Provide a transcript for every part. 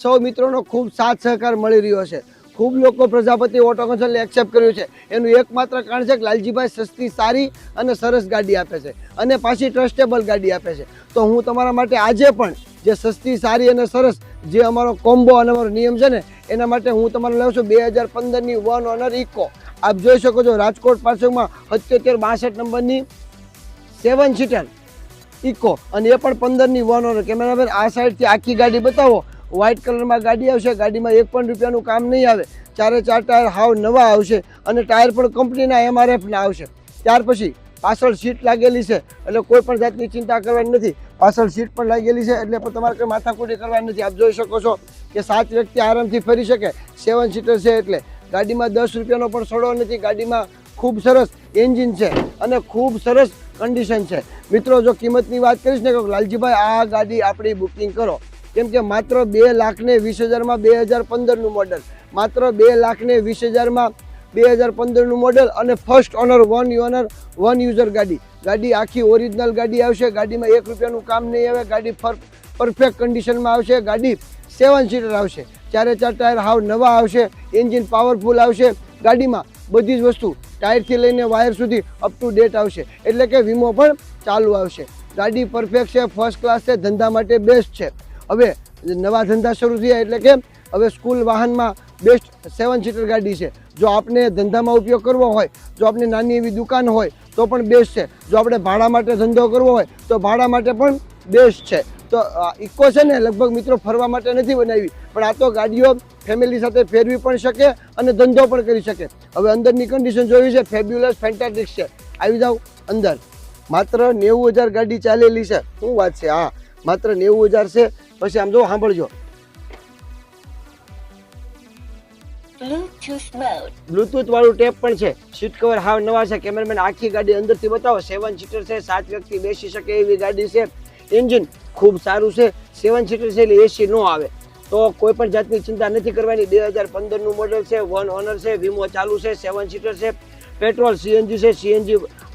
સૌ મિત્રોનો ખૂબ સાથ સહકાર મળી રહ્યો છે। ખૂબ લોકો પ્રજાપતિ ઓટો કન્સલ્ટને એક્સેપ્ટ કર્યું છે। એનું એકમાત્ર કારણ છે કે લાલજીભાઈ સસ્તી, સારી અને સરસ ગાડી આપે છે અને પાછી ટ્રસ્ટેબલ ગાડી આપે છે। તો હું તમારા માટે આજે પણ જે સસ્તી, સારી અને સરસ જે અમારો કોમ્બો અને અમારો નિયમ છે ને એના માટે હું તમારે લાવું છું 2015ની વન ઓનર ઇકો। આપ જોઈ શકો છો રાજકોટ પાર્સલમાં 7762 નંબરની 7 સીટર ઇકો અને એ પણ 15ની વન ઓનર। કેમેરામેન આ સાઈડથી આખી ગાડી બતાવો। વ્હાઇટ કલરમાં ગાડી આવશે। ગાડીમાં એક પણ રૂપિયાનું કામ નહીં આવે। ચારે ચાર ટાયર હાવ નવા આવશે અને ટાયર પણ કંપનીના MRFના આવશે। ત્યાર પછી પાછળ સીટ લાગેલી છે એટલે કોઈ પણ જાતની ચિંતા કરવાની નથી। પાછળ સીટ પણ લાગેલી છે એટલે પણ તમારે કોઈ માથાકૂટી કરવાની નથી। આપ જોઈ શકો છો કે 7 વ્યક્તિ આરામથી ફરી શકે। 7 સીટર છે એટલે ગાડીમાં 10 રૂપિયાનો પણ સડો નથી। ગાડીમાં ખૂબ સરસ એન્જિન છે અને ખૂબ સરસ કન્ડિશન છે। મિત્રો જો કિંમતની વાત કરીશ ને કે લાલજીભાઈ આ ગાડી આપણી બુકિંગ કરો, કેમ કે માત્ર 2,20,000માં 2015નું મોડલ, માત્ર 2,20,000માં 2015નું મોડલ અને ફર્સ્ટ ઓનર વન યુઝર ગાડી આખી ઓરિજિનલ ગાડી આવશે। ગાડીમાં 1 રૂપિયાનું કામ નહીં આવે। ગાડી પરફેક્ટ કન્ડિશનમાં આવશે। ગાડી 7 સીટર આવશે। ચારે ચાર ટાયર હાવ નવા આવશે। એન્જિન પાવરફુલ આવશે। ગાડીમાં બધી જ વસ્તુ ટાયરથી લઈને વાયર સુધી અપ ટુ ડેટ આવશે, એટલે કે વીમો પણ ચાલુ આવશે। ગાડી પરફેક્ટ છે, ફર્સ્ટ ક્લાસ છે, ધંધા માટે બેસ્ટ છે। હવે નવા ધંધા શરૂ થયા એટલે કે હવે સ્કૂલ વાહનમાં બેસ્ટ 7 સીટર ગાડી છે। જો આપણે ધંધામાં ઉપયોગ કરવો હોય, જો આપણે નાની એવી દુકાન હોય તો પણ બેસ્ટ છે। જો આપણે ભાડા માટે ધંધો કરવો હોય તો ભાડા માટે પણ બેસ્ટ છે। તો ઇકો છે ને લગભગ મિત્રો ફરવા માટે નથી બનાવી, પણ આ તો ગાડીઓ ફેમિલી સાથે ફેરવી પણ શકે અને ધંધો પણ કરી શકે। હવે અંદરની કન્ડિશન જોઈ છે, ફેબ્યુલસ, ફેન્ટાસ્ટિક છે। આવી જાવ અંદર। માત્ર 90,000 ગાડી ચાલેલી છે। શું વાત છે? હા, માત્ર 90,000 છે। પછી આમ જો સાંભળજો, બ્લૂટૂથ વાળું ટેપ પણ છે। સીટ કવર હાવ નવા છે। કેમેરામેન આખી ગાડી અંદરથી બતાવો। 7 સીટર છે, 7 વ્યક્તિ બેસી શકે એવી ગાડી છે। એન્જિન ખૂબ સારું છે। 7 સીટર છે એટલે એસી નો આવે, તો કોઈ પણ જાતની ચિંતા નથી કરવાની। 2015નું મોડલ છે, વન ઓનર છે, વીમો ચાલુ છે, 7 સીટર છે, પેટ્રોલ CNG છે, CNG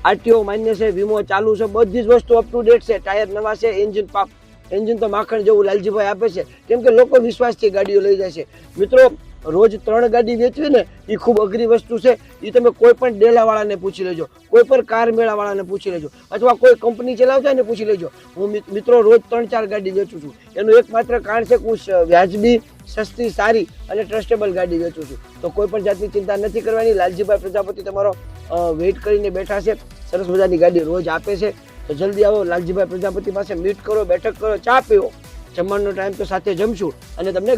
RTO માન્ય છે, વીમો ચાલુ છે, બધી જ વસ્તુ અપ ટુ ડેટ છે। ટાયર નવા છે। એન્જિન તો માખણ જેવું લાલજીભાઈ આપે છે, કેમ કે લોકો વિશ્વાસથી ગાડીઓ લઈ જાય છે। મિત્રો રોજ 3 ગાડી વેચવી ને એ ખૂબ અઘરી વસ્તુ છે। એ તમે કોઈ પણ ડેલાવાળાને પૂછી લેજો, કોઈ પણ કાર મેળાવાળાને પૂછી લેજો, અથવા કોઈ કંપની ચલાવતા ને પૂછી લેજો। હું મિત્રો રોજ 3-4 ગાડી વેચું છું। એનું એકમાત્ર કારણ છે કે હું વ્યાજબી, સસ્તી, સારી અને ટ્રસ્ટેબલ ગાડી વેચું છું। તો કોઈ પણ જાતની ચિંતા નથી કરવાની। લાલજીભાઈ પ્રજાપતિ તમારો વેઇટ કરીને બેઠા છે। સરસ મજાની ગાડી રોજ આપે છે। તો જલ્દી આવો લાલજીભાઈ પ્રજાપતિ પાસે, મીટ કરો, બેઠક કરો, ચા પીવો। જમવાનો ટાઈમ તો સાથે જમશું અને તમને